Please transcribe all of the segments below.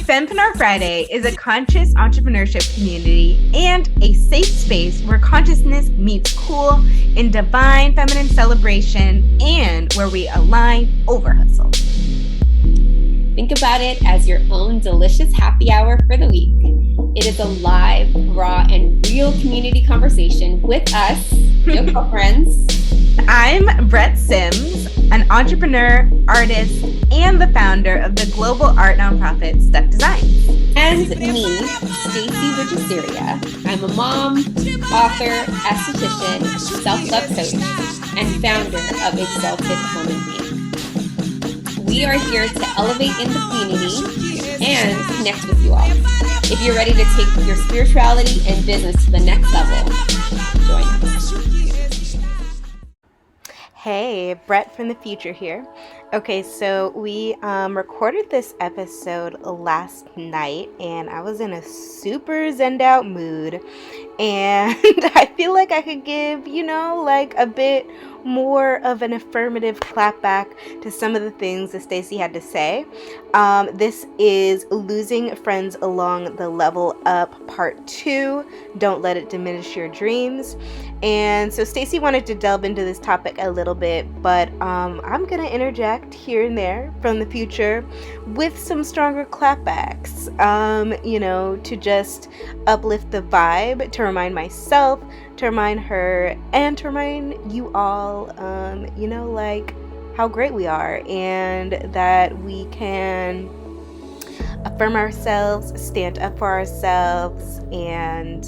Fempreneur Friday is a conscious entrepreneurship community and a safe space where consciousness meets cool in divine feminine celebration and where we align over hustle. Think about it as your own delicious happy hour for the week. It is a live, raw, and real community conversation with us, your girlfriends. I'm Brett Sims, an entrepreneur, artist, and the founder of the global art nonprofit Stuck Designs. And me, Stacey Wigiseria. I'm a mom, author, esthetician, self-love coach, and founder of Exalted Home and Beauty. We are here to elevate in the community and connect with you all. If you're ready to take your spirituality and business to the next level, join us. Hey, Brett from the future here. Okay, so we recorded this episode last night and I was in a super zenned out mood, and I feel like I could give, like a bit more of an affirmative clap back to some of the things that Stacey had to say. This is Losing Friends Along the Level Up Part 2. Don't let it diminish your dreams. And so Stacey wanted to delve into this topic a little bit, but I'm going to interject here and there from the future with some stronger clapbacks, to just uplift the vibe, to remind myself, to remind her, and to remind you all, how great we are and that we can affirm ourselves, stand up for ourselves, and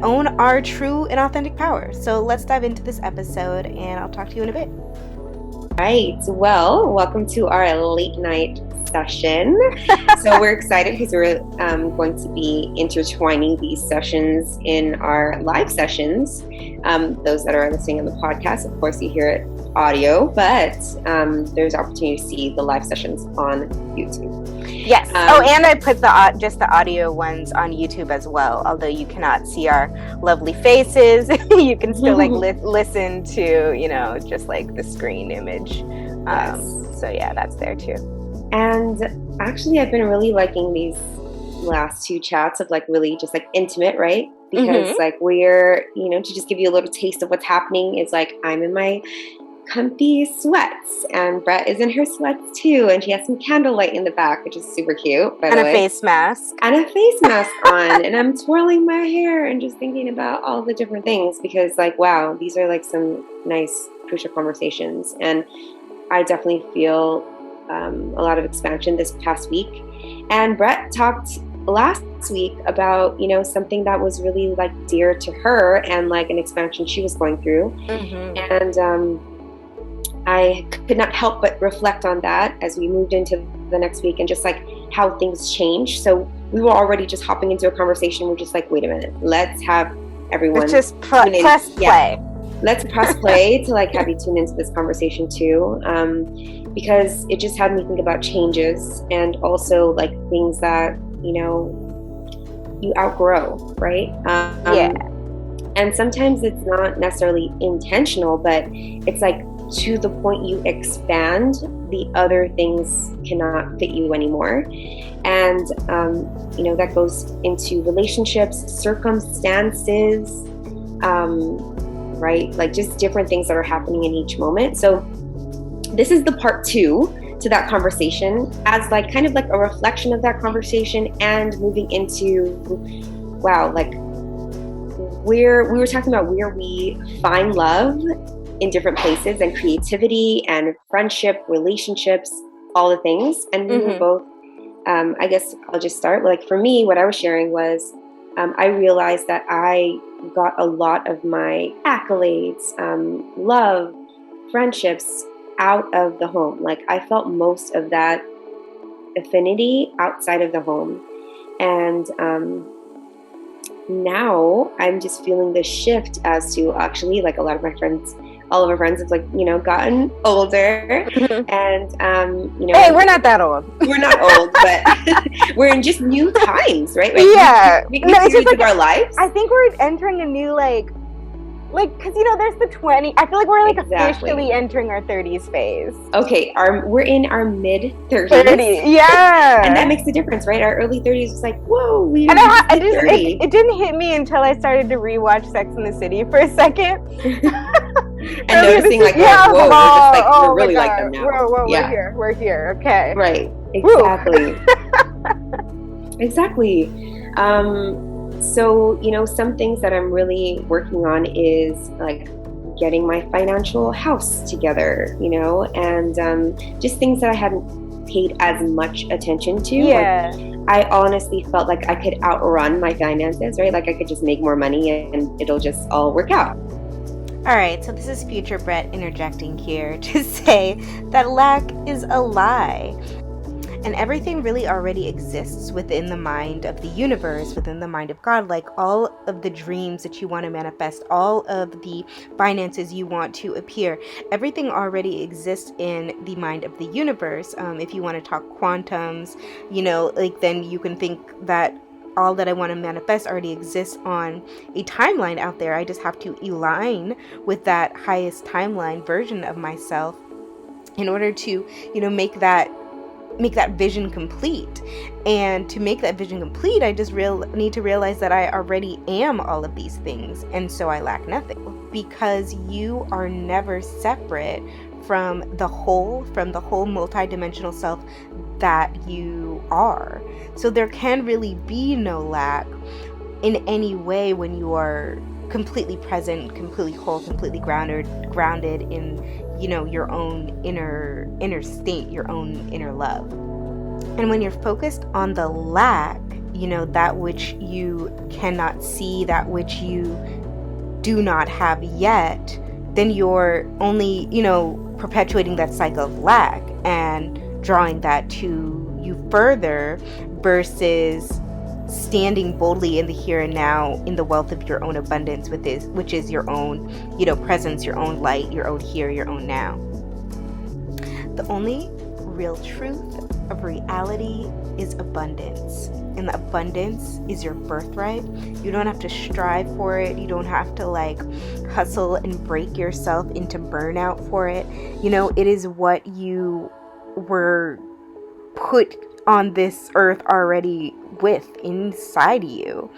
own our true and authentic power. So let's dive into this episode and I'll talk to you in a bit. Right. Well, welcome to our late night session. So we're excited because we're going to be intertwining these sessions in our live sessions. Those that are listening on the podcast, of course, you hear it audio, but there's opportunity to see the live sessions on YouTube. Yes. And I put the audio ones on YouTube as well. Although you cannot see our lovely faces, you can still listen to just like the screen image. Yes. So yeah, that's there too. And actually, I've been really liking these last two chats of really just intimate, right? Because we're to just give you a little taste of what's happening. It's I'm in my comfy sweats and Brett is in her sweats too, and she has some candlelight in the back, which is super cute, by the way. And a face mask on, and I'm twirling my hair and just thinking about all the different things because wow, these are some nice crucial conversations, and I definitely feel a lot of expansion this past week. And Brett talked last week about something that was really dear to her and an expansion she was going through, and I could not help but reflect on that as we moved into the next week and just how things changed. So we were already just hopping into a conversation. We're just wait a minute, let's have everyone just press play. Let's press play to have you tune into this conversation too, because it just had me think about changes and also things that you outgrow, right? And sometimes it's not necessarily intentional, but it's to the point you expand, the other things cannot fit you anymore. And, that goes into relationships, circumstances, right? Just different things that are happening in each moment. So this is the part 2 to that conversation as kind of a reflection of that conversation and moving into, we were talking about where we find love in different places and creativity and friendship, relationships, all the things. And we were both, I guess I'll just start. For me, what I was sharing was I realized that I got a lot of my accolades, love, friendships out of the home. I felt most of that affinity outside of the home. And now I'm just feeling this shift as to actually a lot of my friends, all of our friends have gotten older, and hey, we're not that old. We're not old, but we're in just new times, right? Yeah, we can see of our lives. I think we're entering a new Like, because, there's the 20. I feel like we're like officially Exactly. entering our 30s phase. Okay, we're in our mid 30s, 30, and that yeah. makes a difference, right? Our early 30s was like, whoa, And we just hit it, 30. it didn't hit me until I started to rewatch Sex in the City for a second. And Earlier this noticing year, like, oh, yeah, I was like, whoa, we're oh my really like God, them now. whoa, Yeah, we're here, okay. right. Woo. Exactly. Exactly. So, some things that I'm really working on is like getting my financial house together, and just things that I hadn't paid as much attention to. Like, Yeah. I honestly felt like I could outrun my finances, right? Like, I could just make more money and it'll just all work out. All right, so this is Future Brett interjecting here to say that lack is a lie. And everything really already exists within the mind of the universe, within the mind of God. Like all of the dreams that you want to manifest, all of the finances you want to appear, everything already exists in the mind of the universe. If you want to talk quantums, like then you can think that all that I want to manifest already exists on a timeline out there. I just have to align with that highest timeline version of myself in order to, make that vision complete. And to make that vision complete, I just need to realize that I already am all of these things, and so I lack nothing, because you are never separate from the whole multidimensional self that you are. So there can really be no lack in any way when you are completely present, completely whole, completely grounded in, your own inner state, your own inner love. And when you're focused on the lack, that which you cannot see, that which you do not have yet, then you're only, perpetuating that cycle of lack and drawing that to you further, versus standing boldly in the here and now in the wealth of your own abundance, which is your own, presence, your own light, your own here, your own now. The only real truth of reality is abundance, and the abundance is your birthright. You don't have to strive for it. You don't have to hustle and break yourself into burnout for it. It is what you were put on this earth already with inside you.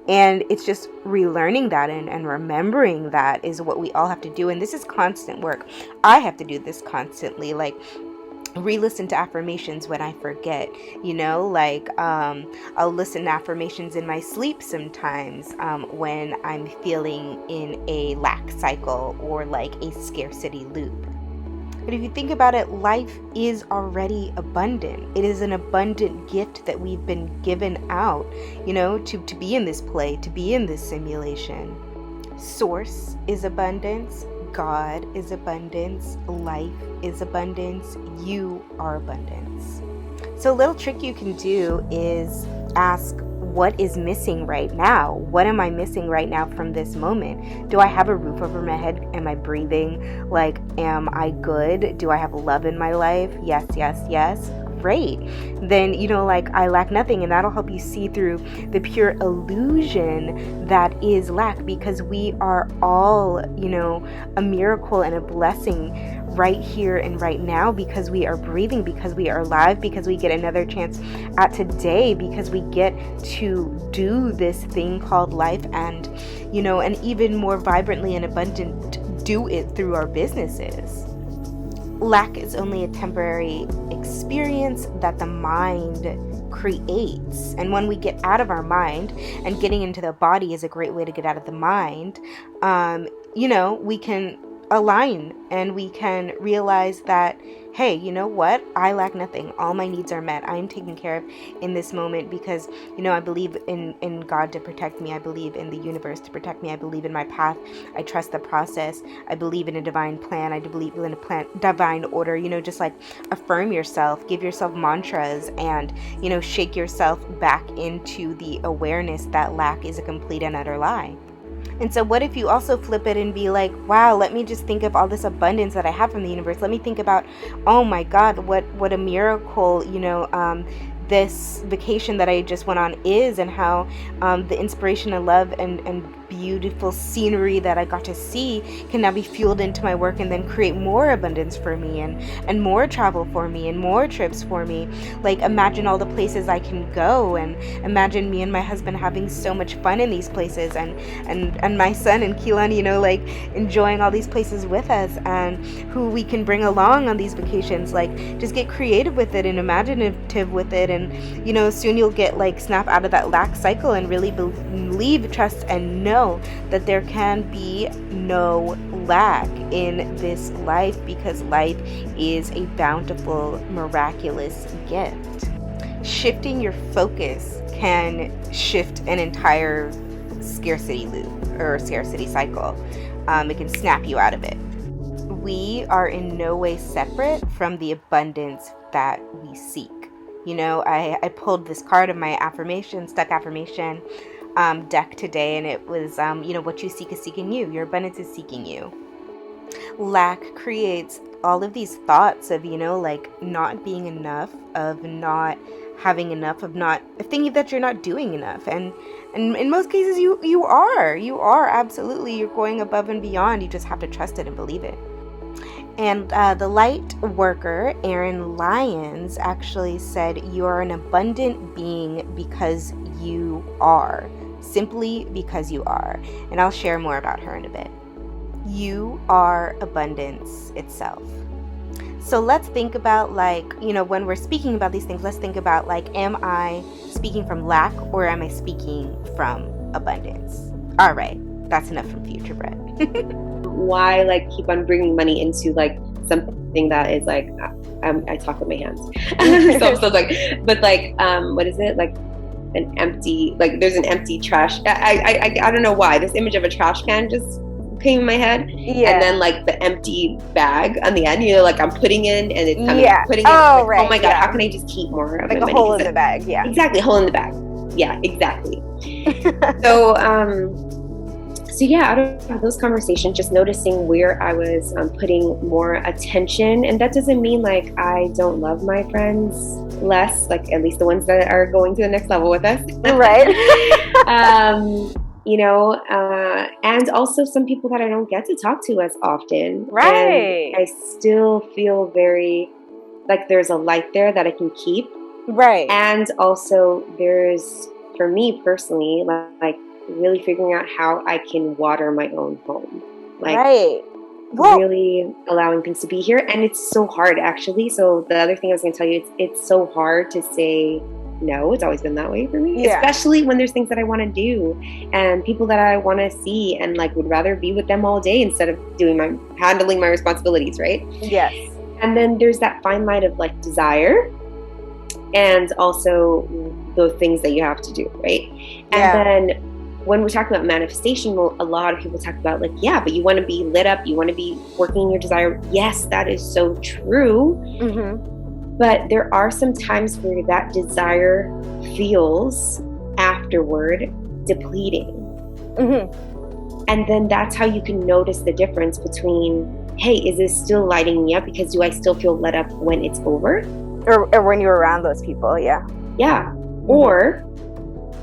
And it's just relearning that and remembering that is what we all have to do. And this is constant work. I have to do this constantly, re-listen to affirmations when I forget, I'll listen to affirmations in my sleep sometimes, when I'm feeling in a lack cycle or a scarcity loop. But if you think about it, life is already abundant. It is an abundant gift that we've been given out, to be in this play, to be in this simulation. Source is abundance. God is abundance. Life is abundance. You are abundance. So a little trick you can do is ask, what is missing right now? What am I missing right now from this moment? Do I have a roof over my head? Am I breathing? Am I good? Do I have love in my life? Yes, yes, yes. Great. Then, I lack nothing, and that'll help you see through the pure illusion that is lack, because we are all, a miracle and a blessing right here and right now, because we are breathing, because we are alive, because we get another chance at today, because we get to do this thing called life, and and even more vibrantly and abundant do it through our businesses. Lack is only a temporary experience that the mind creates. And when we get out of our mind, and getting into the body is a great way to get out of the mind, we can align and we can realize that, hey, you know what? I lack nothing. All my needs are met. I am taken care of in this moment because, I believe in God to protect me. I believe in the universe to protect me. I believe in my path. I trust the process. I believe in a divine plan. I believe in a divine order. Just affirm yourself, give yourself mantras, and, shake yourself back into the awareness that lack is a complete and utter lie. And so what if you also flip it and be like, wow, let me just think of all this abundance that I have from the universe. Let me think about, oh my God, what a miracle, this vacation that I just went on is, and how the inspiration and love and beautiful scenery that I got to see can now be fueled into my work and then create more abundance for me and more travel for me and more trips for me. Like, imagine all the places I can go, and imagine me and my husband having so much fun in these places, and my son and Keelan, like enjoying all these places with us, and who we can bring along on these vacations. Like, just get creative with it and imaginative with it, and soon you'll get like snap out of that lack cycle and really believe, trust, and know that there can be no lack in this life, because life is a bountiful, miraculous gift. Shifting your focus can shift an entire scarcity loop or scarcity cycle. It can snap you out of it. We are in no way separate from the abundance that we seek. I pulled this card of my stuck affirmation deck today, and it was, what you seek is seeking you. Your abundance is seeking you. Lack creates all of these thoughts of, like not being enough, of not having enough, of thinking that you're not doing enough. And in most cases, you are absolutely, you're going above and beyond. You just have to trust it and believe it. And the light worker, Aaron Lyons, actually said, you are an abundant being because you are. Simply because you are. And I'll share more about her in a bit. You are abundance itself. So let's think about, when we're speaking about these things, let's think about, am I speaking from lack, or am I speaking from abundance? All right, that's enough from Future Brett. Why keep on bringing money into something that is I talk with my hands. so but what is it, an empty, there's an empty trash. I don't know why this image of a trash can just came in my head. Yeah. And then the empty bag on the end, I'm putting in, and it's kind of putting in. Right. Oh my God, how can I just keep more of a money? Hole in the bag. Yeah. Exactly, hole in the bag. Yeah, exactly. So out of those conversations, just noticing where I was putting more attention. And that doesn't mean I don't love my friends less, at least the ones that are going to the next level with us. Right. And also some people that I don't get to talk to as often. Right. And I still feel very there's a light there that I can keep. Right. And also there's, for me personally, really figuring out how I can water my own home. Right. Really allowing things to be here. And it's so hard, actually. So the other thing I was going to tell you, it's so hard to say no. It's always been that way for me. Yeah. Especially when there's things that I want to do and people that I want to see, and would rather be with them all day instead of handling my responsibilities, right? Yes. And then there's that fine line of desire, and also the things that you have to do, right? And then when we're talking about manifestation, a lot of people talk about but you want to be lit up, you want to be working in your desire. Yes, that is so true. Mm-hmm. But there are some times where that desire feels afterward depleting. Mm-hmm. And then that's how you can notice the difference between, hey, is this still lighting me up? Because do I still feel lit up when it's over? Or when you're around those people, yeah. Yeah. Mm-hmm. Or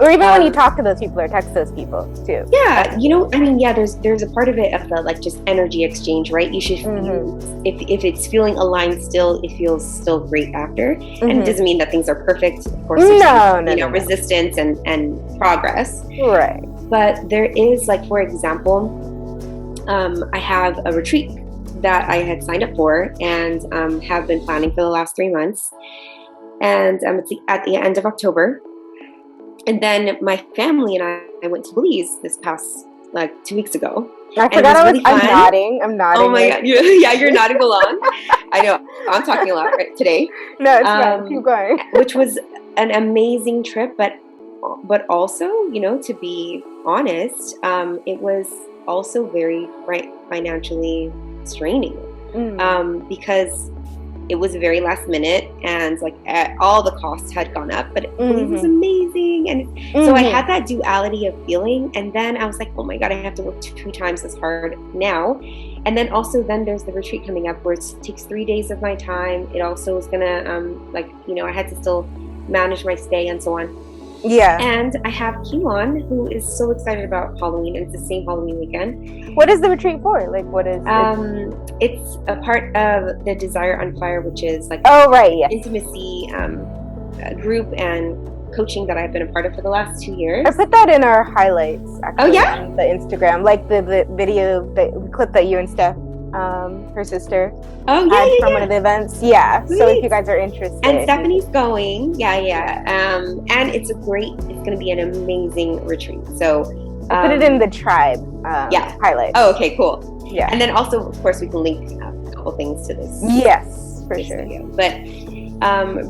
even when you talk to those people or text those people too. Yeah, there's a part of it of the just energy exchange, right? You should feel, if it's feeling aligned still, it feels still great after. Mm-hmm. And it doesn't mean that things are perfect. Of course, there's resistance and progress. Right. But there is for example, I have a retreat that I had signed up for and have been planning for the last 3 months. And it's at the end of October. And then my family and I went to Belize this past 2 weeks ago. I forgot I'm nodding. Oh my God. You're nodding along. I know. I'm talking a lot right today. No, it's fine. Keep going. Which was an amazing trip, but also, to be honest, it was also very financially straining. Because it was very last minute, and all the costs had gone up, but it was amazing. And so I had that duality of feeling, and then I was oh my God, I have to work 2 times as hard now. And then also there's the retreat coming up where it takes 3 days of my time. It also is gonna I had to still manage my stay and so on. Yeah. And I have Keelan, who is so excited about Halloween, and it's the same Halloween weekend. What is the retreat for? Like, what is It's a part of the Desire on Fire, which is like Oh, right, yes. intimacy group and coaching that I've been a part of for the last 2 years. I put that in our highlights, actually, Oh, yeah? on the Instagram, like the video, the clip that you and Steph, her sister, Oh, had yeah, from one of the events. Yeah, Sweet. so if you guys are interested. And Stephanie's going. Yeah. And it's going to be an amazing retreat. So I put it in the tribe highlights. Oh, okay, cool. Yeah. And then also, of course, we can link a couple things to this. Yes, for sure. Video. But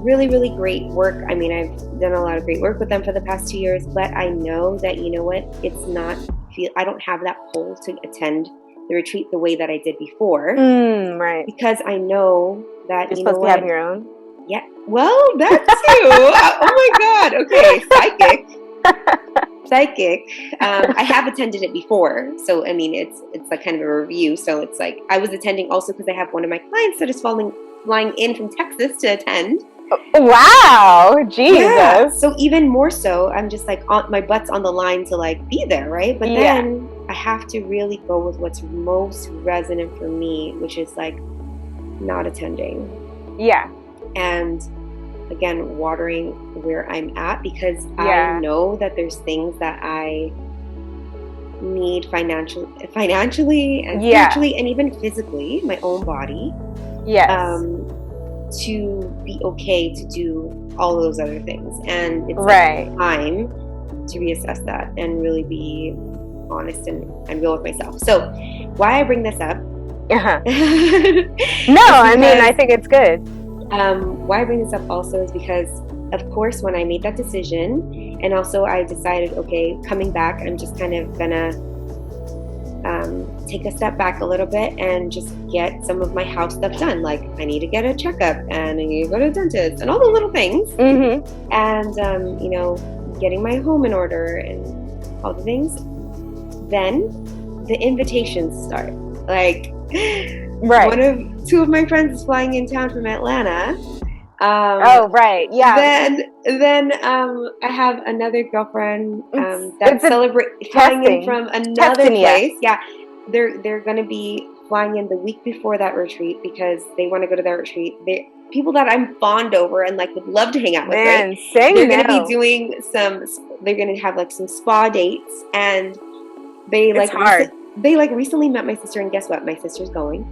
really, really great work. I mean, I've done a lot of great work with them for the past 2 years, but I know that, you know what, I don't have that pull to attend the retreat the way that I did before. Right. Because I know that, you're supposed to be having your own. Yeah. Well, that too. Oh my God. Okay. Psychic. I have attended it before. So, I mean, it's like kind of a review. So it's like, I was attending also because I have one of my clients that is flying in from Texas to attend. Wow, Jesus. Yeah. So even more so, I'm just like my butt's on the line to like be there, right? But then I have to really go with what's most resonant for me, which is like not attending. Yeah. And again, watering where I'm at, because I know that there's things that I need financially and spiritually and even physically, my own body. Yes. To be okay to do all of those other things. And it's like time to reassess that and really be honest and real with myself. So why I bring this up No, I mean, I think it's good. Why I bring this up also is because, of course, when I made that decision, and also I decided, okay, coming back, I'm just kind of gonna take a step back a little bit and just get some of my house stuff done. Like, I need to get a checkup and I need to go to the dentist and all the little things. Mm-hmm. And, you know, getting my home in order and all the things. Then the invitations start. Like, two of my friends is flying in town from Atlanta. Then I have another girlfriend that's flying in from another place. Yeah, they're gonna be flying in the week before that retreat because they want to go to that retreat. They people that I'm fond over and like would love to hang out with. Right? They're gonna be doing they're gonna have like some spa dates, and they they recently met my sister, and guess what? My sister's going.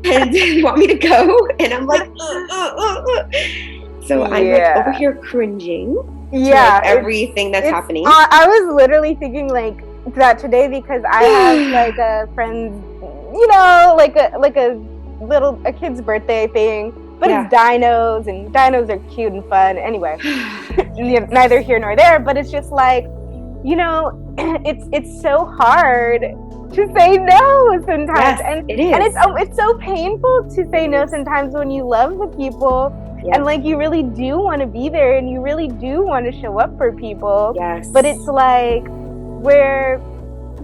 And they want me to go, and I'm like, So I'm like over here cringing to like everything that's happening. I was literally thinking like that today because I have like a friend, you know, like a kid's birthday thing, but it's dinos, and dinos are cute and fun. Anyway, neither here nor there, but it's just like, you know, it's so hard to say no sometimes. Yes, and it is. And it's so painful to say no sometimes when you love the people. Yes. And like you really do want to be there and you really do want to show up for people. Yes. But it's like where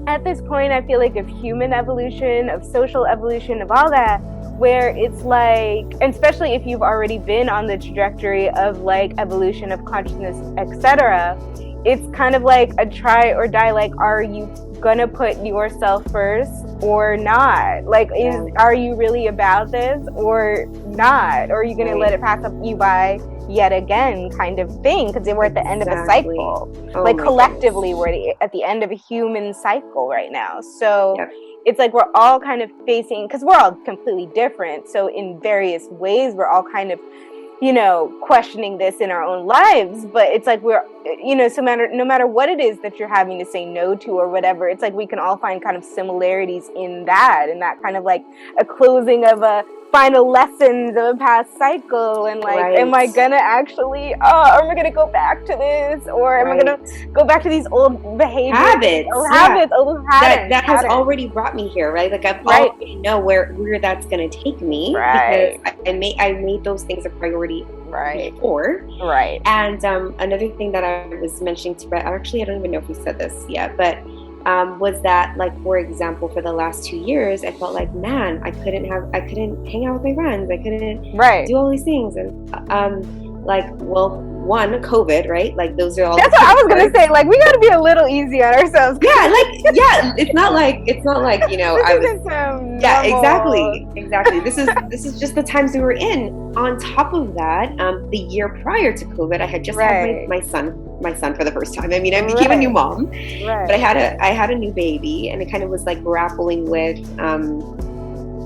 at this point I feel like of human evolution, of social evolution, of all that, where it's like, and especially if you've already been on the trajectory of like evolution of consciousness, etc., it's kind of like a try or die. Like, are you gonna put yourself first or not? Like, are you really about this or not? Or are you gonna let it pass up you by yet again, kind of thing? Because we're at the end of a cycle. Like collectively, we're at the end of a human cycle right now. So it's like we're all kind of facing, because we're all completely different. So in various ways, we're all kind of, you know, questioning this in our own lives. But it's like we're, you know, no matter what it is that you're having to say no to or whatever, it's like we can all find kind of similarities in that, and that kind of like a closing of a final lessons of a past cycle, and like, am I gonna actually, am I gonna go back to this, or am I gonna go back to these old behaviors, old patterns? That has already brought me here, right? Like I've already know where that's gonna take me, because I made those things a priority before, And another thing that I was mentioning to Brett, actually I don't even know if we said this yet, but was that, like, for example, for the last 2 years, I felt like, man, I couldn't hang out with my friends. I couldn't do all these things. And, one, COVID, right? Like those are all That's the what I key was gonna words. say. Like, we gotta be a little easy on ourselves. Yeah, like yeah, it's not like This I was isn't some yeah, normal. exactly. This is just the times we were in. On top of that, the year prior to COVID, I had just had Right. my son for the first time. I mean, I became a new Right. mom, but Right. I had a new baby, and it kind of was like grappling with,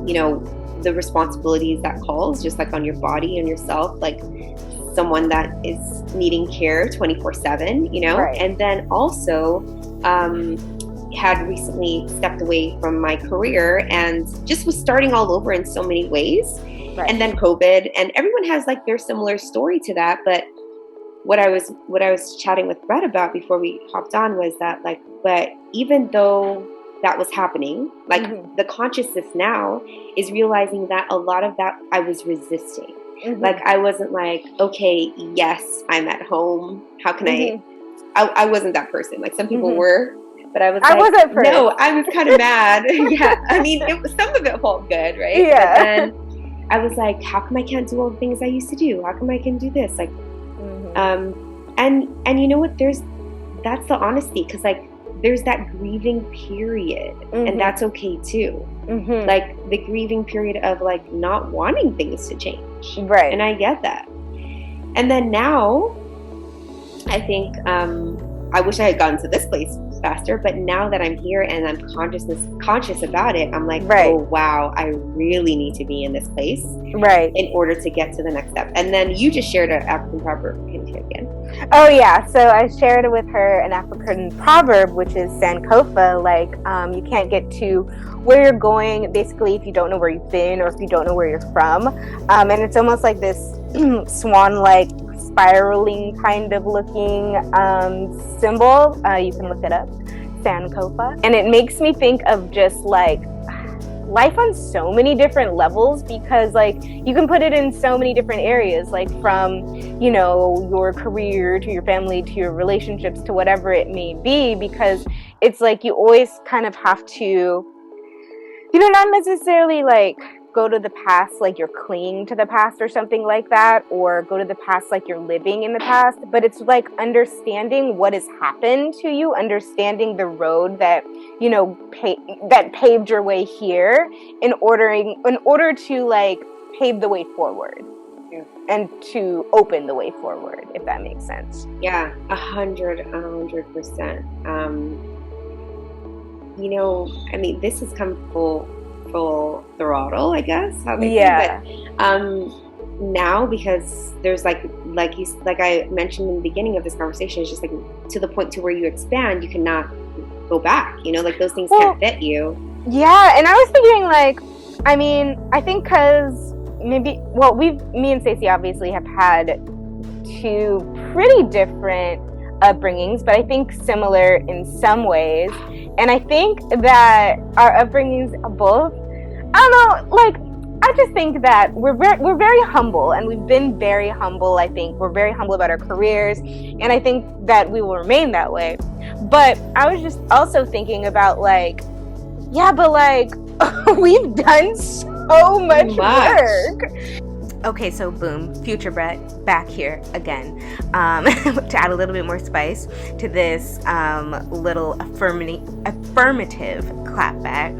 you know, the responsibilities that calls, just like on your body and yourself, like someone that is needing care 24/7, you know, Right. and then also. Had recently stepped away from my career and just was starting all over in so many ways. Right. And then COVID, and everyone has like their similar story to that. But what I was chatting with Brett about before we hopped on was that like, but even though that was happening, like the consciousness now is realizing that a lot of that I was resisting. Like I wasn't like, okay, yes, I'm at home. How can I wasn't that person. Like some people were, but I was I like, was at first. no, I was kind of mad. Yeah, I mean, some of it felt good, right? Yeah. But then I was like, how come I can't do all the things I used to do? How come I can do this? Like, and you know what? That's the honesty, because like there's that grieving period, and that's okay too. Like the grieving period of like not wanting things to change, Right? And I get that. And then now, I think I wish I had gotten to this place faster, but now that I'm here and I'm conscious about it, I'm like, oh wow, I really need to be in this place, right, in order to get to the next step. And then you just shared an African proverb. Can you say it again? Oh yeah, so I shared with her an African proverb, which is Sankofa, like you can't get to where you're going basically if you don't know where you've been or if you don't know where you're from, and it's almost like this swan-like spiraling kind of looking symbol. You can look it up, Sankofa, and it makes me think of just like life on so many different levels, because like you can put it in so many different areas, like from, you know, your career to your family to your relationships to whatever it may be, because it's like you always kind of have to, you know, not necessarily like go to the past like you're clinging to the past or something like that, or go to the past like you're living in the past, but it's like understanding what has happened to you, understanding the road that, you know, that paved your way here in order to like pave the way forward and to open the way forward, if that makes sense. Yeah, 100%. You know, I mean, this has come full throttle, I guess. How they say. But now, because there's like I mentioned in the beginning of this conversation, it's just like to the point to where you expand, you cannot go back. You know, like those things can't fit you. Yeah, and I was thinking like, I mean, I think because maybe, well, me and Stacey obviously have had two pretty different upbringings, but I think similar in some ways. And I think that our upbringings both, I don't know, like, I just think that we're very humble, and we've been very humble. I think we're very humble about our careers, and I think that we will remain that way. But I was just also thinking about like, yeah, but like we've done so much work. Okay, so boom, future Brett back here again, to add a little bit more spice to this little affirmative clapback.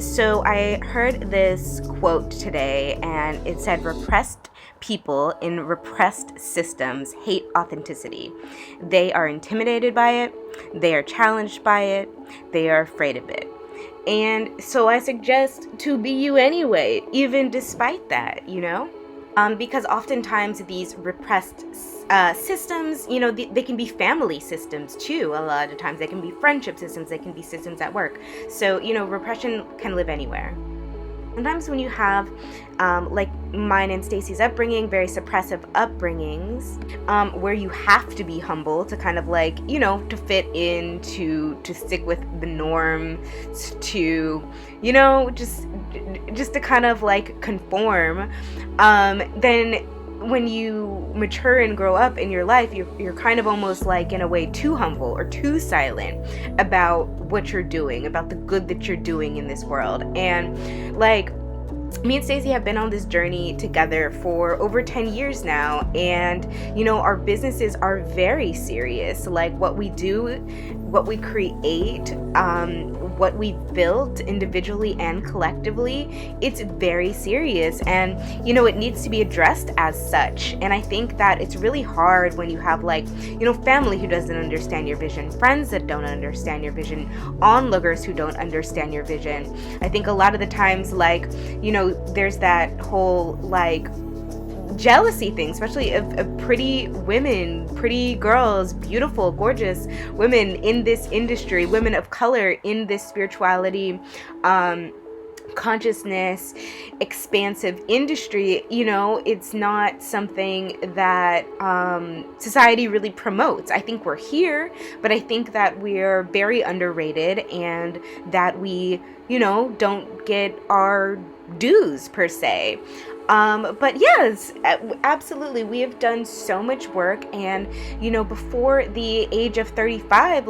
So I heard this quote today, and it said, repressed people in repressed systems hate authenticity. They are intimidated by it, they are challenged by it, they are afraid of it. And so I suggest to be you anyway, even despite that, you know? Because oftentimes these repressed systems, you know, they can be family systems too. A lot of times they can be friendship systems, they can be systems at work. So, you know, repression can live anywhere. Sometimes when you have, like mine and Stacey's upbringing, very suppressive upbringings, where you have to be humble to kind of like, you know, to fit in, to stick with the norm, to, you know, just to kind of like conform, then when you mature and grow up in your life, you're kind of almost like in a way too humble or too silent about what you're doing, about the good that you're doing in this world. And like, me and Stacey have been on this journey together for over 10 years now, and our businesses are very serious. Like what we do, what we create, what we've built individually and collectively, it's very serious, and it needs to be addressed as such. And I think that it's really hard when you have family who doesn't understand your vision, friends that don't understand your vision, onlookers who don't understand your vision. I think a lot of the times, there's that whole jealousy thing, especially of pretty women, pretty girls, beautiful, gorgeous women in this industry, women of color in this spirituality, consciousness, expansive industry. It's not something that society really promotes. I think we're here, but I think that we're very underrated, and that we don't get our dues per se. But yes, absolutely. We have done so much work, and before the age of 35,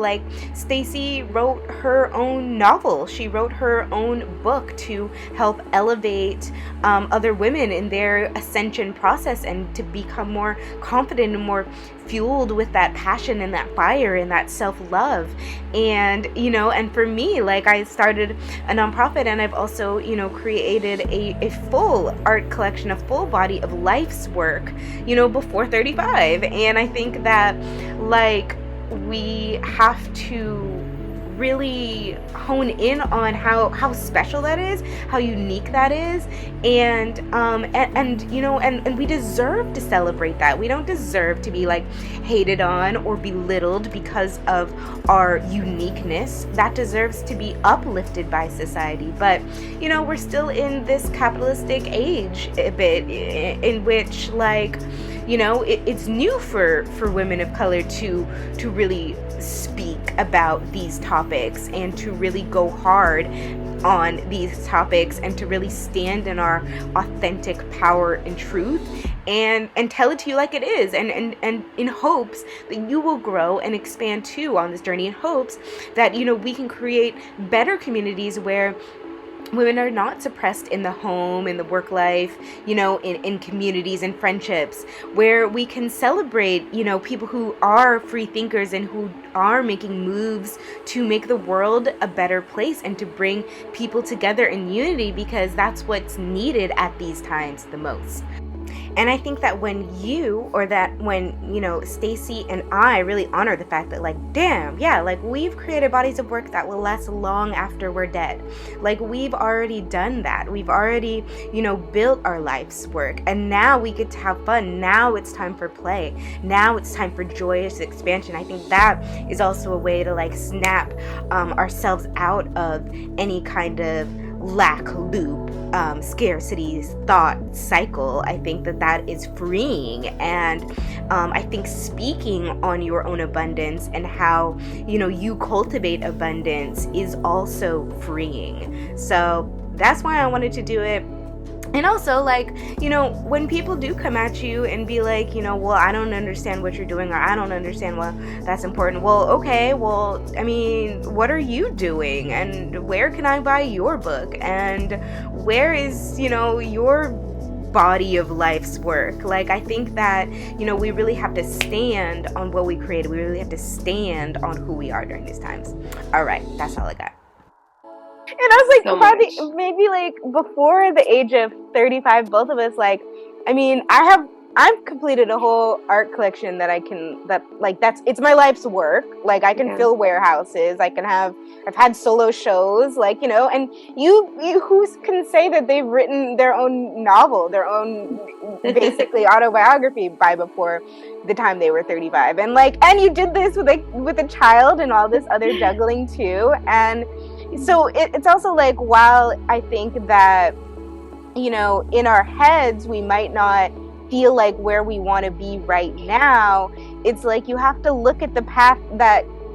Stacey wrote her own novel. She wrote her own book to help elevate other women in their ascension process, and to become more confident and more fueled with that passion and that fire and that self-love. And and for me, I started a nonprofit, and I've also created a full art collection, a full body of life's work before 35. And I think that we have to really hone in on how special that is, how unique that is, and we deserve to celebrate that. We don't deserve to be hated on or belittled because of our uniqueness. That deserves to be uplifted by society. But we're still in this capitalistic age a bit, in which it's new for women of color to really speak about these topics, and to really go hard on these topics, and to really stand in our authentic power and truth, and tell it to you like it is, and in hopes that you will grow and expand too on this journey, in hopes that we can create better communities where women are not suppressed in the home, in the work life, in communities and friendships, where we can celebrate, people who are free thinkers and who are making moves to make the world a better place, and to bring people together in unity, because that's what's needed at these times the most. And I think that when Stacey and I really honor the fact that we've created bodies of work that will last long after we're dead. We've already done that. We've already, built our life's work, and now we get to have fun. Now it's time for play. Now it's time for joyous expansion. I think that is also a way to snap ourselves out of any kind of lack loop, scarcity thought cycle. I think that is freeing, and I think speaking on your own abundance and how you cultivate abundance is also freeing. So that's why I wanted to do it. And also, when people do come at you and be like, well, I don't understand what you're doing, or I don't understand why that's important. Well, okay, well, I mean, what are you doing? And where can I buy your book? And where is, your body of life's work? I think that, we really have to stand on what we created. We really have to stand on who we are during these times. All right, that's all I got. And I was probably maybe before the age of 35, both of us, I've completed a whole art collection that it's my life's work. I can fill warehouses. I've had solo shows, and you who can say that they've written their own novel, their own basically autobiography by before the time they were 35. And you did this with a child and all this other juggling too. And so it's also while I think that, in our heads, we might not feel where we want to be right now, it's you have to look at the path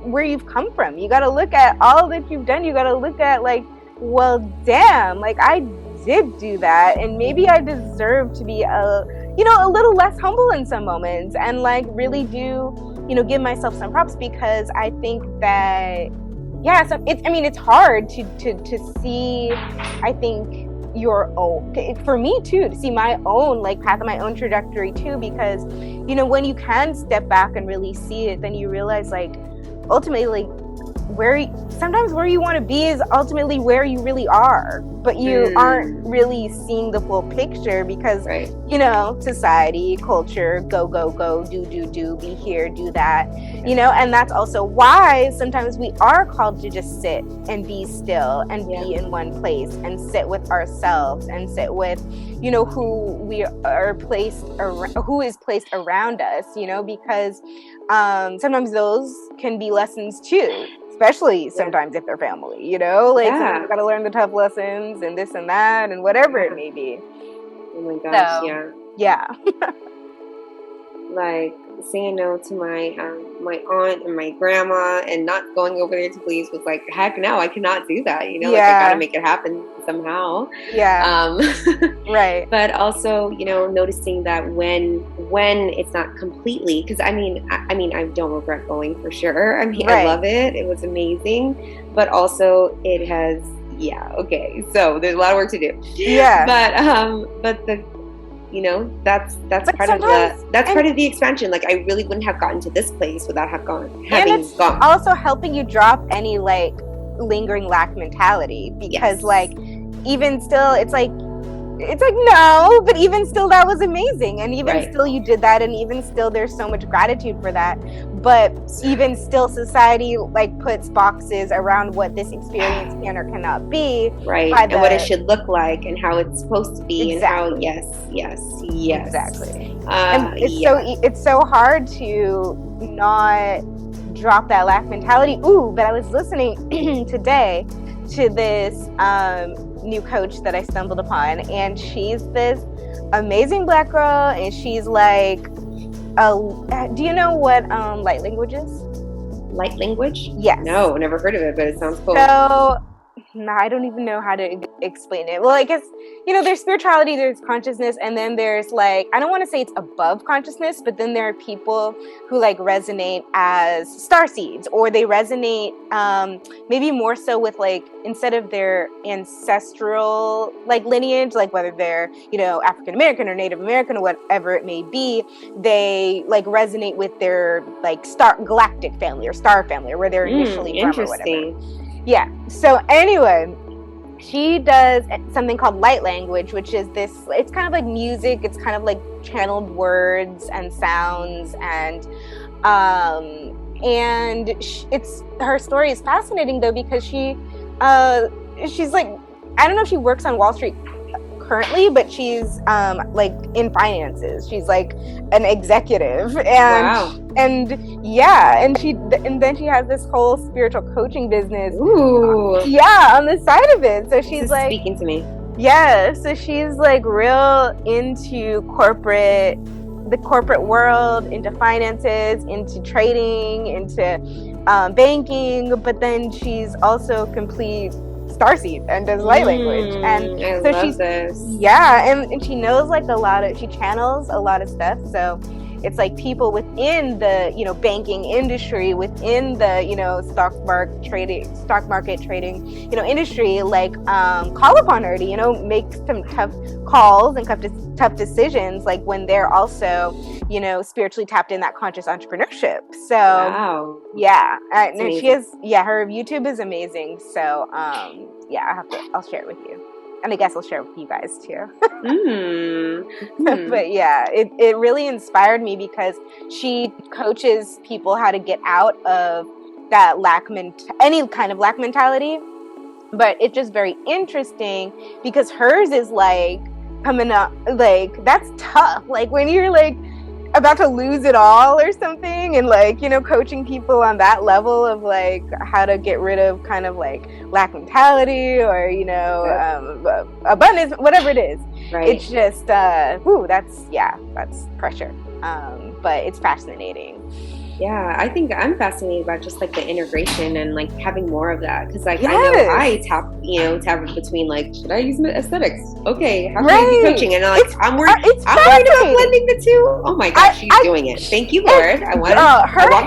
where you've come from. You got to look at all that you've done. You got to look at well, damn, I did do that, and maybe I deserve to be a little less humble in some moments, and really do, give myself some props, because I think that, so it's hard to see, I think, your own, for me too, to see my own like path and my own trajectory too, because when you can step back and really see it, then you realize like ultimately like sometimes where you want to be is ultimately where you really are, but you aren't really seeing the full picture because society, culture, go, do, be here, do that, and that's also why sometimes we are called to just sit and be still and be in one place and sit with ourselves and sit with who we are placed around, who is placed around us, because sometimes those can be lessons too, especially sometimes if they're family, sometimes you gotta learn the tough lessons and this and that and whatever it may be. Oh my gosh, yeah. Like saying no to my my aunt and my grandma and not going over there to Belize was like, heck no, I cannot do that. Like I gotta make it happen somehow. Right. But also, noticing that when it's not completely, because I mean I don't regret going for sure. I mean, I love it. It was amazing, but also it has so there's a lot of work to do. But the that's part of the expansion. Like I really wouldn't have gotten to this place without having gone. Also helping you drop any like lingering lack mentality, because like even still it's like no, but even still that was amazing, and even still you did that, and even still there's so much gratitude for that, but even still society like puts boxes around what this experience can or cannot be, and what it should look like and how it's supposed to be and how exactly. And it's so hard to not drop that lack mentality. But I was listening today to this new coach that I stumbled upon, and she's this amazing Black girl, and she's like, do you know what light language is? Light language? Yes. No, never heard of it, but it sounds cool. So I don't even know how to explain it. Well, I guess, there's spirituality, there's consciousness, and then there's like, I don't want to say it's above consciousness, but then there are people who like resonate as starseeds, or they resonate maybe more so with like, instead of their ancestral like lineage, like whether they're, African American or Native American or whatever it may be, they like resonate with their like galactic family or star family, or where they're initially from or whatever. Yeah. So anyway, she does something called light language, which is this, it's kind of like music. It's kind of like channeled words and sounds, and it's, her story is fascinating though, because she's like, I don't know if she works on Wall Street currently, but she's like in finances. She's like an executive, and and then she has this whole spiritual coaching business. On the side of it. So she's like speaking to me. So she's like real into the corporate world, into finances, into trading, into banking, but then she's also complete starseed and does light language, and so she's and she knows like she channels a lot of stuff. So it's like people within the banking industry, within the stock market trading industry, like call upon her to make some tough calls and tough decisions, like when they're also spiritually tapped in that conscious entrepreneurship. So and she has her YouTube is amazing. So I'll share it with you, and I guess I'll share it with you guys too. But it really inspired me, because she coaches people how to get out of that any kind of lack mentality. But it's just very interesting because hers is like coming up, like that's tough. Like when you're like about to lose it all or something, and like coaching people on that level of like how to get rid of kind of like lack mentality, or abundance, whatever it is. It's just that's pressure, but it's fascinating. I think I'm fascinated about just like the integration and like having more of that, because like I know I tap between like, should I use aesthetics? Okay, how can I be coaching? And I'm worried about blending the two. Oh my gosh, she's doing it. Thank you, Lord. I want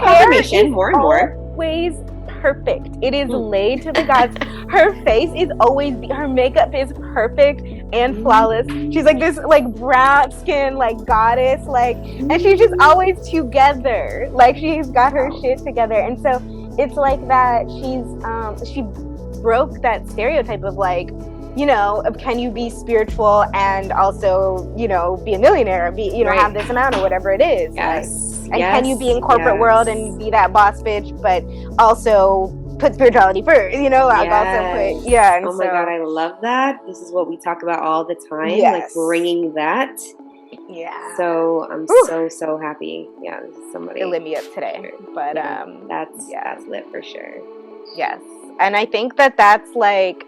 confirmation more and more. Always perfect. It is laid to the gods. Her face is always her makeup is perfect. and flawless. She's like this like brown skin like goddess, like, and she's just always together. Like she's got her shit together. And so it's like that she broke that stereotype of like, you know, of can you be spiritual and also, you know, be a millionaire, be, you know, have this amount or whatever it is. Yes. Like, and can you be in corporate world and be that boss bitch, but also put spirituality first, you know, like also put, and oh my God, I love that. This is what we talk about all the time, like bringing that. Yeah. So I'm so happy. Yeah, this is somebody. It lit me up today, but that's lit for sure. Yes, and I think that's like,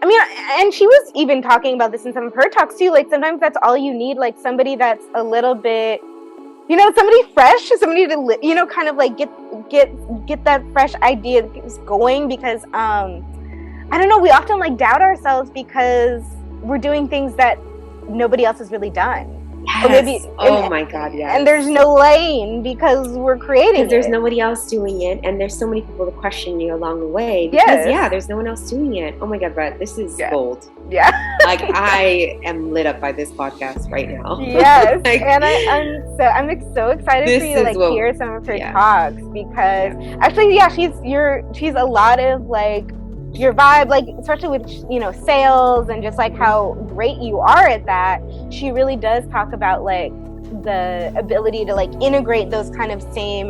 I mean, and she was even talking about this in some of her talks too. Like sometimes that's all you need, like somebody that's a little bit, you know, somebody fresh, somebody to, you know, kind of like get that fresh idea going, because I don't know, we often like doubt ourselves because we're doing things that nobody else has really done. Yes. Or maybe, my God, yes. And there's no lane because we're creating because there's nobody else doing it, and there's so many people to question you along the way because there's no one else doing it. Oh my God, Brett, this is gold. Yeah. Like I am lit up by this podcast right now. Yes. Like, and I'm so excited for you to like hear some of her talks, because actually she's a lot of like your vibe, like especially with, you know, sales and just like how great you are at that. She really does talk about like the ability to like integrate those kind of same,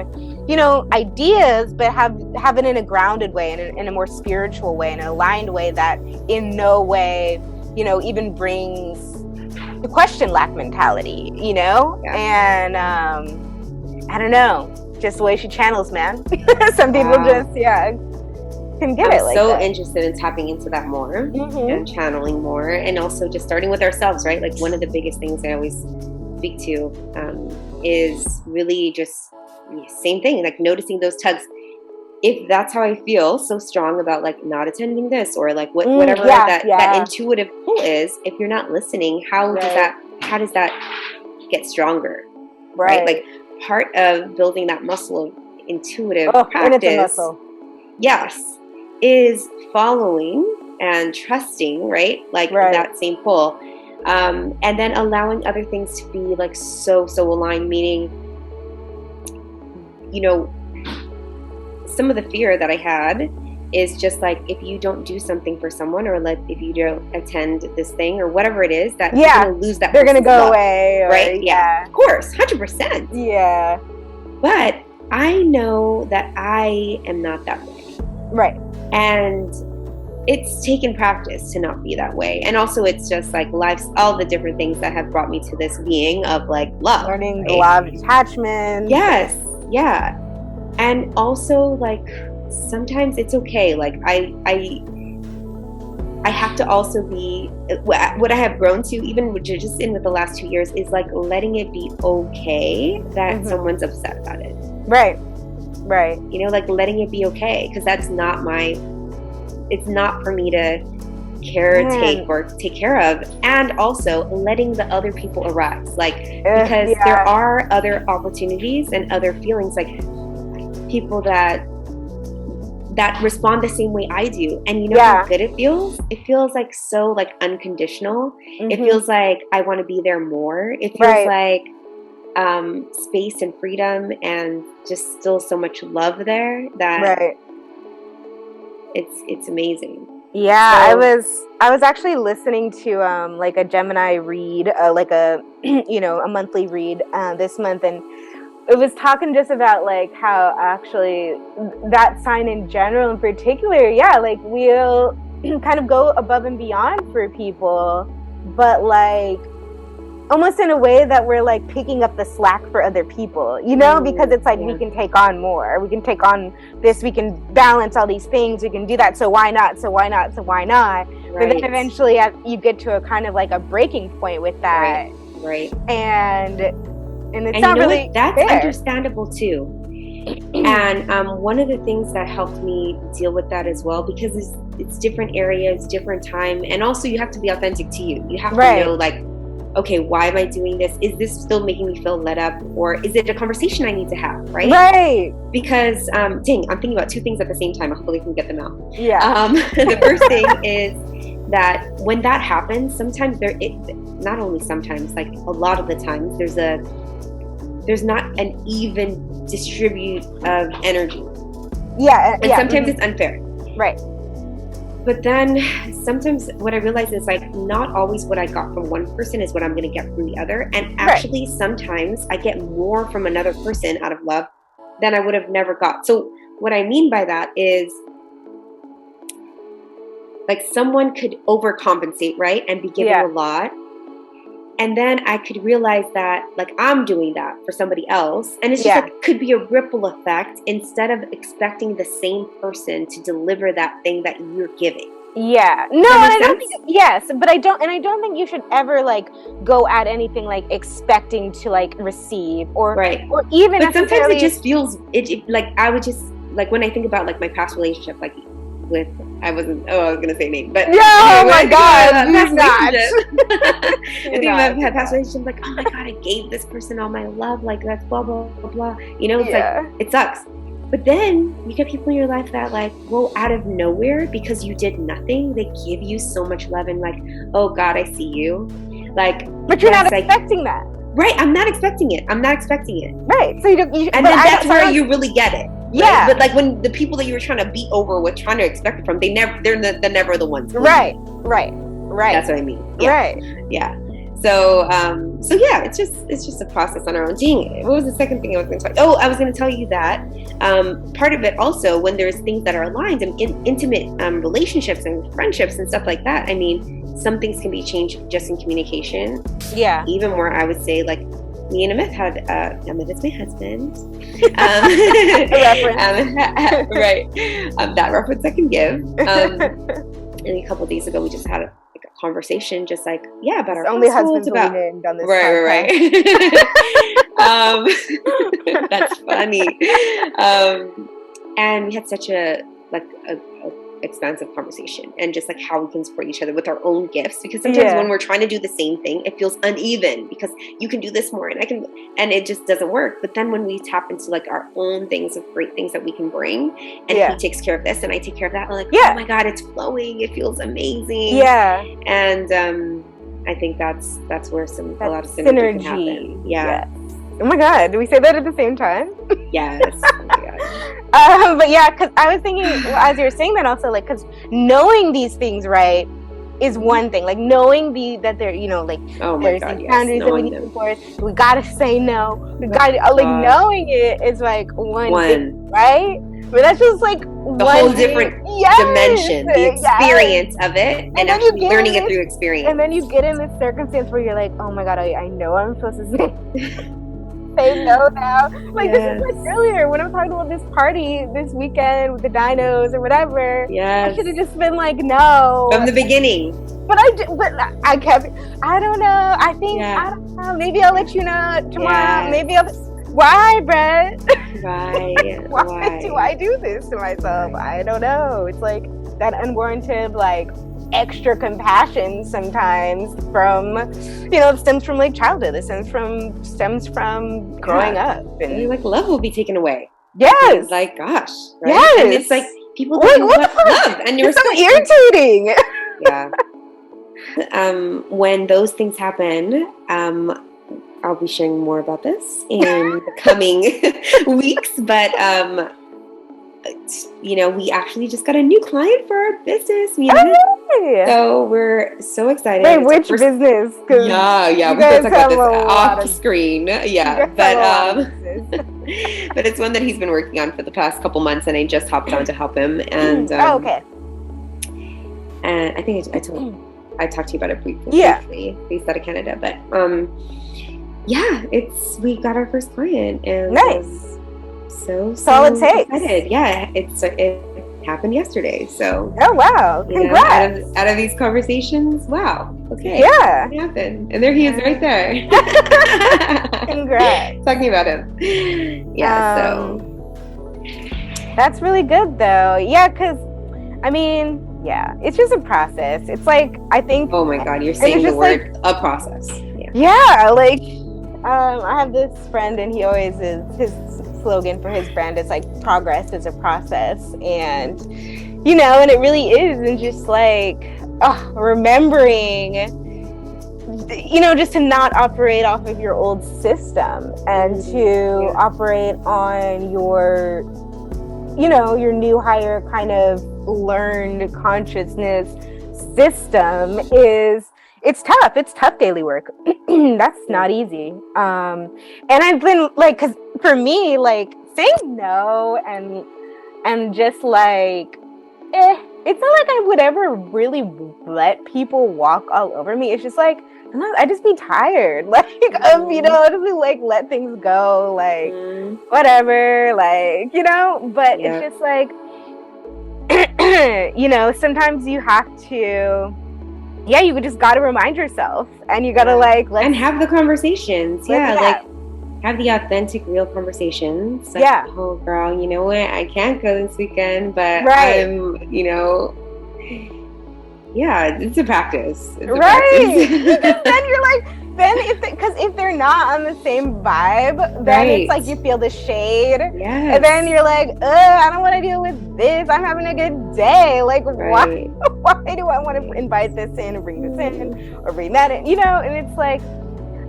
you know, ideas, but have it in a grounded way and in a more spiritual way and an aligned way that in no way, you know, even brings the question lack mentality, you know. And I don't know, just the way she channels, man. Some people just can get it like so that. interested in tapping into that more and channeling more, and also just starting with ourselves, right? Like one of the biggest things I always speak to is really just same thing, like noticing those tugs. If that's how I feel so strong about like not attending this or like whatever that intuitive pull is, if you're not listening, how does that get stronger? Right? Like part of building that muscle of intuitive practice, and it's a muscle. Yes, is following and trusting, right? Like that same pull. And then allowing other things to be like so aligned, meaning, you know, some of the fear that I had is just like, if you don't do something for someone, or like if you don't attend this thing or whatever it is, that you're going to lose that. They're going to go away. Right? Yeah. Of course. 100%. Yeah. But I know that I am not that way. Right. And it's taken practice to not be that way. And also it's just like life's all the different things that have brought me to this being of like love. Learning the law of attachment. Yes. Yeah. And also like sometimes it's okay. Like I have to also be, what I have grown to, even just with the last 2 years, is like letting it be okay that someone's upset about it. Right. You know, like letting it be okay, because that's not it's not for me to take care of. And also letting the other people arise, like, because there are other opportunities and other feelings, like people that respond the same way I do. And you know how good it feels? It feels like so like unconditional. It feels like I want to be there more. It feels like space and freedom and just still so much love there that it's amazing. Yeah, so, I was actually listening to like a Gemini read, like a you know, a monthly read this month, and it was talking just about like how actually that sign in general in particular, like we'll kind of go above and beyond for people, but like almost in a way that we're like picking up the slack for other people, you know, because it's like we can take on more, we can take on this, we can balance all these things, we can do that, so why not? But then eventually you get to a kind of like a breaking point with that, and it's not really that's fair. Understandable too. And one of the things that helped me deal with that as well, because it's different areas, different time, and also you have to be authentic to you. You have to know, like, okay, why am I doing this? Is this still making me feel let up? Or is it a conversation I need to have, right? Because, dang, I'm thinking about two things at the same time. Hopefully I can get them out. The first thing is that when that happens, sometimes not only sometimes, like a lot of the times, there's not an even distribute of energy. Yeah. And sometimes it's unfair. Right. But then sometimes what I realize is like not always what I got from one person is what I'm going to get from the other. And actually sometimes I get more from another person out of love than I would have never got. So what I mean by that is like someone could overcompensate, right? And be giving a lot. And then I could realize that like I'm doing that for somebody else. And it's just like it could be a ripple effect instead of expecting the same person to deliver that thing that you're giving. Yeah. No, and I don't think, but I don't think you should ever like go at anything like expecting to like receive or even. But sometimes it just feels like I would just like when I think about like my past relationship, like with I was gonna say name, but oh my god, please not. I think my past relationship, like oh my god, I gave this person all my love, like that's blah blah blah blah. You know, it's like it sucks. But then you get people in your life that like go out of nowhere because you did nothing. They give you so much love and like, oh God, I see you. Like, but you're not expecting that. Right. I'm not expecting it. Right. So and then that's where you really get it. Right? Yeah. But like when the people that you were trying to beat over with trying to expect it from, they're never the ones. Right. That's what I mean. Yeah. Right. Yeah. So yeah, it's just a process on our own. Dang, what was the second thing I was going to tell you? Oh, I was going to tell you that part of it also, when there's things that are aligned and intimate relationships and friendships and stuff like that, I mean, some things can be changed just in communication. Yeah. Even more, I would say, like, me and Amit had, Amit is my husband. Right. That reference I can give. And a couple of days ago, we just had a conversation, just like about our only husbands about named on this right. That's funny. And we had such a expansive conversation, and just like how we can support each other with our own gifts, because sometimes when we're trying to do the same thing, it feels uneven because you can do this more and I can, and it just doesn't work. But then when we tap into like our own things of great things that we can bring, and he takes care of this and I take care of that, we're like, oh my God, it's flowing, it feels amazing. And I think that's where a lot of synergy can happen. Yes. Oh my God, do we say that at the same time? Yes. Oh my God. But yeah, because I was thinking, as you were saying that also, like, because knowing these things, right, is one thing. Like, knowing that they're, like, there's these boundaries that we need to enforce. We gotta say no. We gotta, knowing it is like one thing, right? But that's just like the whole different dimension, the experience of it, and actually learning it through experience. And then you get in this circumstance where you're like, oh my God, I know I'm supposed to say no now. Like this is like earlier when I'm talking about this party this weekend with the dinos or whatever. I should have just been like no from the beginning. But I kept. I don't know. I think I don't know. Maybe I'll let you know tomorrow. Maybe I'll. Why, Brett? Why do I do this to myself? I don't know. It's like that unwarranted like extra compassion sometimes from it stems from like childhood. It stems from growing up, and like love will be taken away. Yes, like gosh, right? And it's like people don't know what love, and you're so irritating. When those things happen, I'll be sharing more about this in the coming weeks, but we actually just got a new client for our business. So we're so excited. Wait, which business? Yeah, we can talk about this off the screen. Yeah, but it's one that he's been working on for the past couple months, and I just hopped on to help him. And okay. And I think I talked to you about it briefly. Based out of Canada, but we got our first client, and nice. So all it takes. Excited. Yeah, it happened yesterday. So oh wow, congrats! Out of these conversations, wow. Okay, yeah, it happened, and there he is, right there. Congrats. Talking about him. Yeah. So that's really good, though. Yeah, because I mean. Yeah, it's just a process. It's like, I think... Oh my God, you're saying the word, a process. Yeah, like, I have this friend, and he always is, his slogan for his brand is like, progress is a process. And, and it really is. And just like, remembering, just to not operate off of your old system and to operate on your, your new higher kind of learned consciousness system it's tough daily work. That's not easy. And I've been like, because for me, like, saying no and just like, it's not like I would ever really let people walk all over me. It's just like, I just be tired, like, of, just be like, let things go, like, whatever, like, but it's just like, sometimes you have to, you just got to remind yourself, and you got to and have the conversations. Like, have the authentic, real conversations. Like, oh, girl, you know what? I can't go this weekend, but I'm, it's a practice. It's a practice. Then you're like, because if they're not on the same vibe, then it's like you feel the shade. And then you're like, I don't want to deal with this. I'm having a good day. Like, why do I want to invite this in and bring this in or bring that in? And it's like,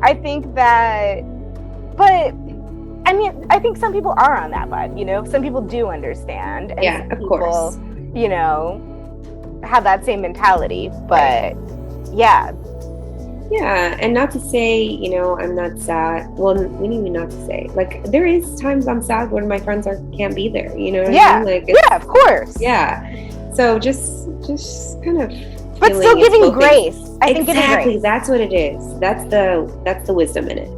I think that, but I mean, I think some people are on that vibe, some people do understand. And of course. Have that same mentality, but and not to say, I'm not sad. Well, we need not to say, like, there is times I'm sad when my friends can't be there, you know what I mean? Like, of course. So just kind of, but still giving grace. I think exactly. That's what it is. That's the wisdom in it.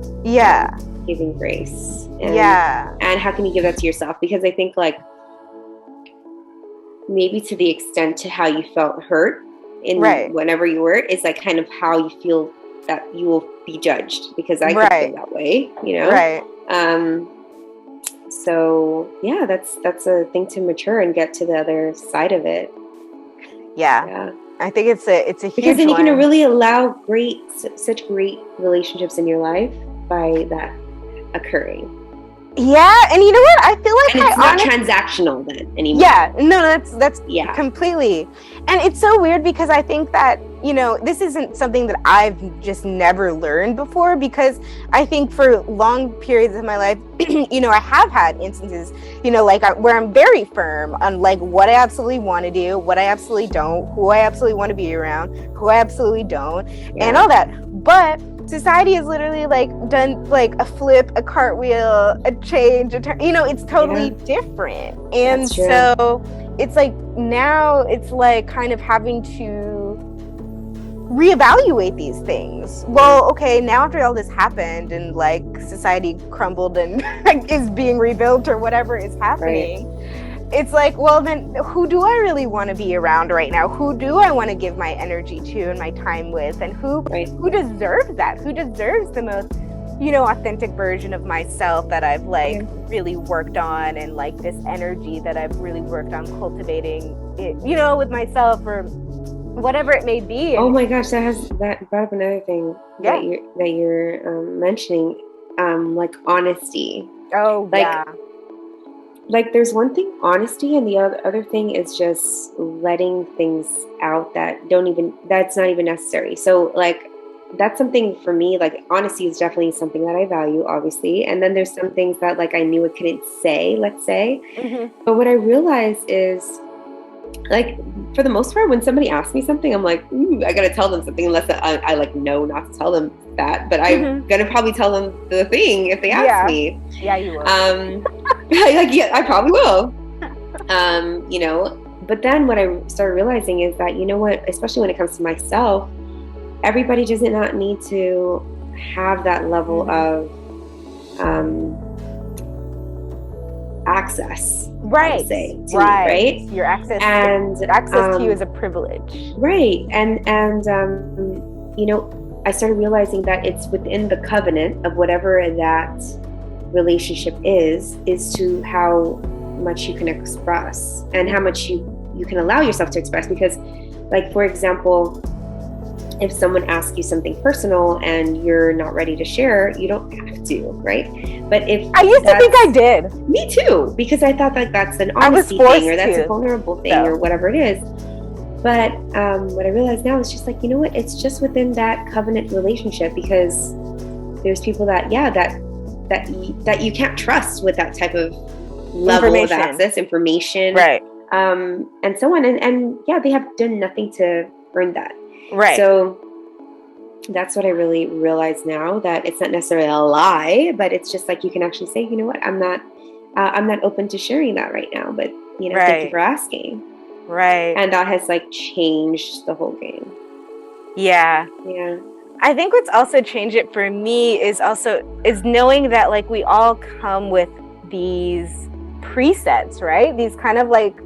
Giving grace. And how can you give that to yourself? Because I think, like, maybe to the extent to how you felt hurt in whenever you were, is like kind of how you feel that you will be judged, because I could feel that way, so that's a thing to mature and get to the other side of it. I think it's a huge, because then you can really allow such great relationships in your life by that occurring. And you know what? I feel like, and it's not transactional then anymore. That's completely. And it's so weird, because I think that, this isn't something that I've just never learned before, because I think for long periods of my life, I have had instances, like where I'm very firm on like what I absolutely want to do, what I absolutely don't, who I absolutely want to be around, who I absolutely don't, and all that. But society has literally like done like a flip, a cartwheel, a change, a turn. It's totally different. And so it's like now it's like kind of having to reevaluate these things. Well, okay, now after all this happened and like society crumbled and is being rebuilt or whatever is happening, it's like, well, then who do I really want to be around right now? Who do I want to give my energy to and my time with? And who deserves that? Who deserves the most, authentic version of myself that I've like really worked on, and like this energy that I've really worked on cultivating it, with myself or whatever it may be. Oh my gosh, that brought up another thing that you're mentioning, like honesty. Like there's one thing, honesty, and the other thing is just letting things out that's not even necessary. So like that's something for me, like honesty is definitely something that I value, obviously. And then there's some things that like I knew I couldn't say, let's say. But what I realized is, like, for the most part, when somebody asks me something, I'm like, I gotta tell them something, unless I like know not to tell them that, but I'm gonna probably tell them the thing if they ask me. You will. I probably will. But then what I started realizing is that, you know what, especially when it comes to myself, everybody does not need to have that level of access, right? Right. Your access to you is a privilege, right? And I started realizing that it's within the covenant of whatever that relationship is to how much you can express and how much you can allow yourself to express. Because, like, for example, if someone asks you something personal and you're not ready to share, you don't have to, right? But if I used to think I did. Me too, because I thought that that's an honesty thing, or that's a vulnerable thing, or whatever it is. But what I realize now is just like, you know what? It's just within that covenant relationship, because there's people that, yeah, that you can't trust with that type of level of access, information, right, and so on. And yeah, they have done nothing to earn that. right. So that's what I really realize now, that it's not necessarily a lie, but it's just like you can actually say, you know what, I'm not open to sharing that right now, but you know, thank you for asking. Right. And that has like changed the whole game. Yeah. Yeah. I think what's also changed it for me is knowing that like we all come with these presets, right? These kind of like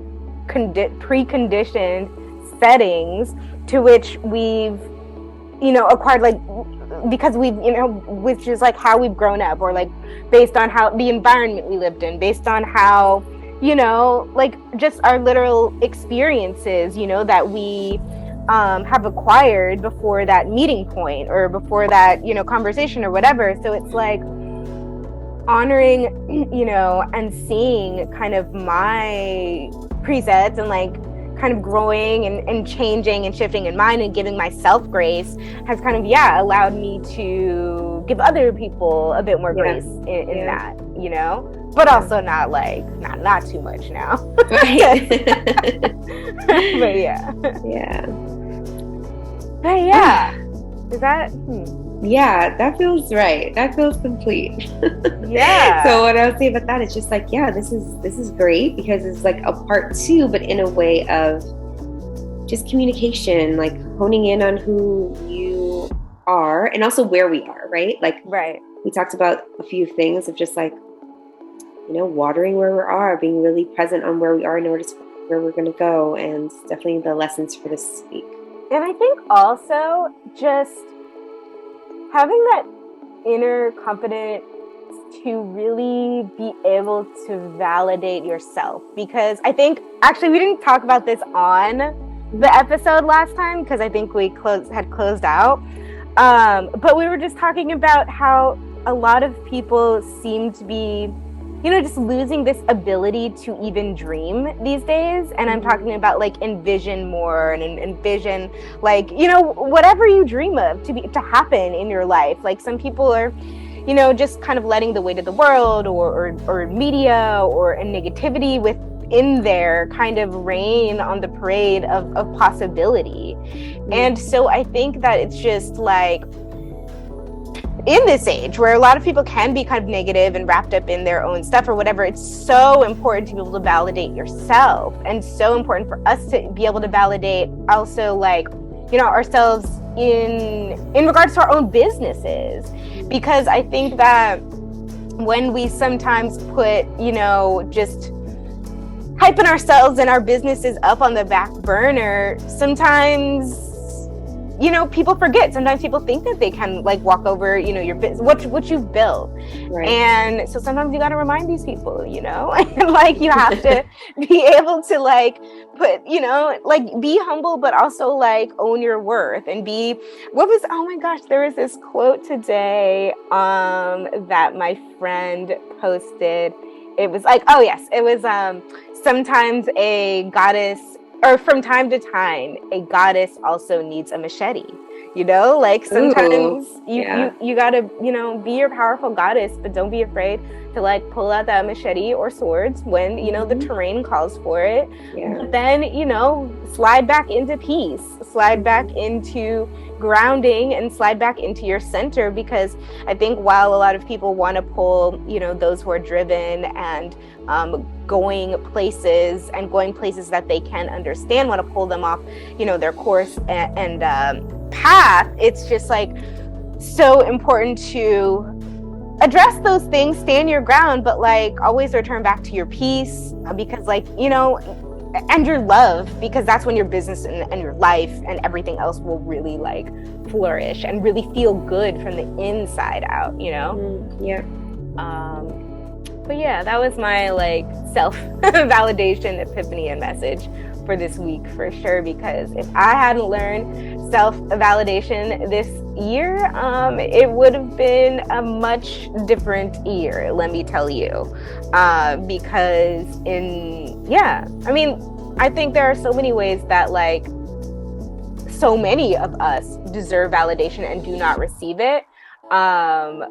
preconditioned settings to which we've, you know, acquired, like, because we've, you know, which is like how we've grown up, or like based on how the environment we lived in, based on how, you know, like just our literal experiences, you know, that we have acquired before that meeting point or before that, you know, conversation or whatever. So it's like honoring, you know, and seeing kind of my presets and like kind of growing and changing and shifting in mine and giving myself grace has kind of, allowed me to give other people a bit more grace in that, you know, but also not too much now. Right. But yeah. But yeah. Is that yeah, that feels right. That feels complete. Yeah. So what I would say about that is just like, yeah, this is great, because it's like a part two, but in a way of just communication, like honing in on who you are and also where we are, right? Like, right. We talked about a few things of just like, you know, watering where we are, being really present on where we are in order to where we're going to go, and definitely the lessons for this week. And I think also just having that inner confidence to really be able to validate yourself, because I think actually we didn't talk about this on the episode last time because I think we had closed out, but we were just talking about how a lot of people seem to be, you know, just losing this ability to even dream these days. And I'm talking about like envision more and envision, like, you know, whatever you dream of to happen in your life. Like some people are, you know, just kind of letting the weight of the world or media or negativity within there kind of rain on the parade of possibility. And so I think that it's just like, in this age where a lot of people can be kind of negative and wrapped up in their own stuff or whatever, it's so important to be able to validate yourself, and so important for us to be able to validate also, like, you know, ourselves in regards to our own businesses. Because I think that when we sometimes put, you know, just hyping ourselves and our businesses up on the back burner, sometimes, you know, people forget. Sometimes people think that they can like walk over, you know, your business, what you've built. Right. And so sometimes you got to remind these people, you know, and like you have to be able to like put, you know, like be humble, but also like own your worth and be, oh my gosh, there was this quote today that my friend posted. It was like, oh yes, it was sometimes a goddess, or from time to time, a goddess also needs a machete, you know, like sometimes you gotta, you know, be your powerful goddess, but don't be afraid to like pull out that machete or swords when, you know, the terrain calls for it. But then, you know, slide back into peace, slide back into grounding, and slide back into your center. Because I think while a lot of people want to pull, you know, those who are driven and going places that they can understand, want to pull them off, you know, their course and path, it's just like so important to address those things, stand your ground, but like always return back to your peace, because like, you know, and your love, because that's when your business and your life and everything else will really like flourish and really feel good from the inside out, you know? But yeah, that was my like self-validation epiphany and message for this week for sure, because if I hadn't learned self-validation this year, it would have been a much different year, let me tell you. Because I mean, I think there are so many ways that like so many of us deserve validation and do not receive it. But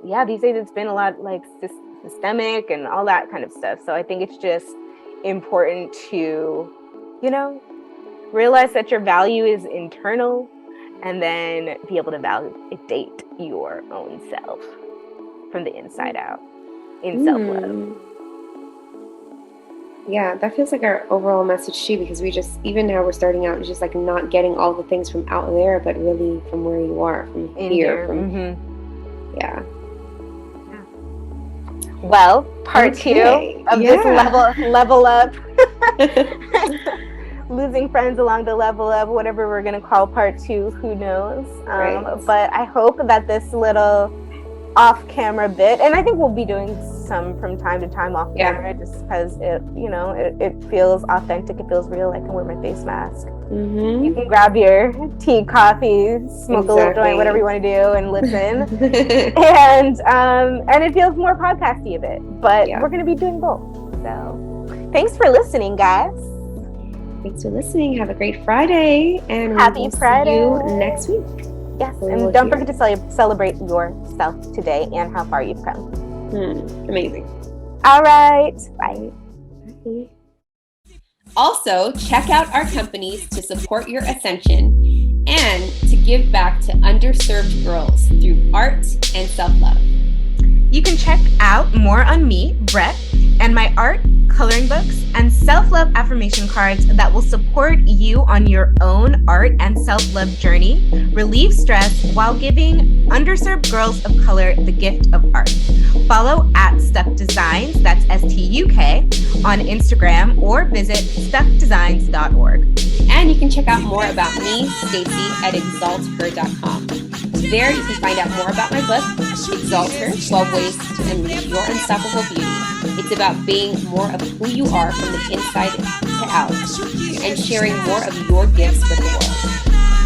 yeah, these days it's been a lot like systemic and all that kind of stuff. So I think it's just important to, realize that your value is internal, and then be able to validate your own self from the inside out in self-love. Yeah, that feels like our overall message too, because we just, even now we're starting out, just like not getting all the things from out there, but really from where you are, from here. Yeah. Well, part 2 of this level up. Losing friends along the level of whatever we're going to call part 2, who knows? But I hope that this little off-camera bit, and I think we'll be doing some from time to time off camera, just because it feels authentic, it feels real. I can wear my face mask. You can grab your tea, coffee, smoke a little joint, whatever you want to do, and listen. and it feels more podcasty a bit, but we're going to be doing both. So thanks for listening, guys. Thanks for listening. Have a great Friday, and Happy Friday. See you next week. Yes, and don't forget to celebrate yourself today and how far you've come. Amazing. All right. Bye. Also, check out our companies to support your ascension and to give back to underserved girls through art and self-love. You can check out more on me, Brett, and my art, coloring books, and self-love affirmation cards that will support you on your own art and self-love journey, relieve stress while giving underserved girls of color the gift of art. Follow at Stuck Designs, that's STUK, on Instagram, or visit stuckdesigns.org. And you can check out more about me, Stacy, at exalther.com. There you can find out more about my book, Exalt Her, 12 Ways to Unleash Your Unstoppable Beauty. It's about being more of who you are from the inside to out and sharing more of your gifts with the world.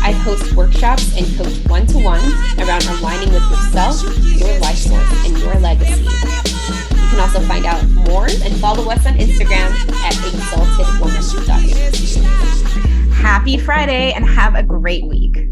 I host workshops and coach one-to-one around aligning with yourself, your life source, and your legacy. You can also find out more and follow us on Instagram at exaltedwoman.news. Happy Friday and have a great week.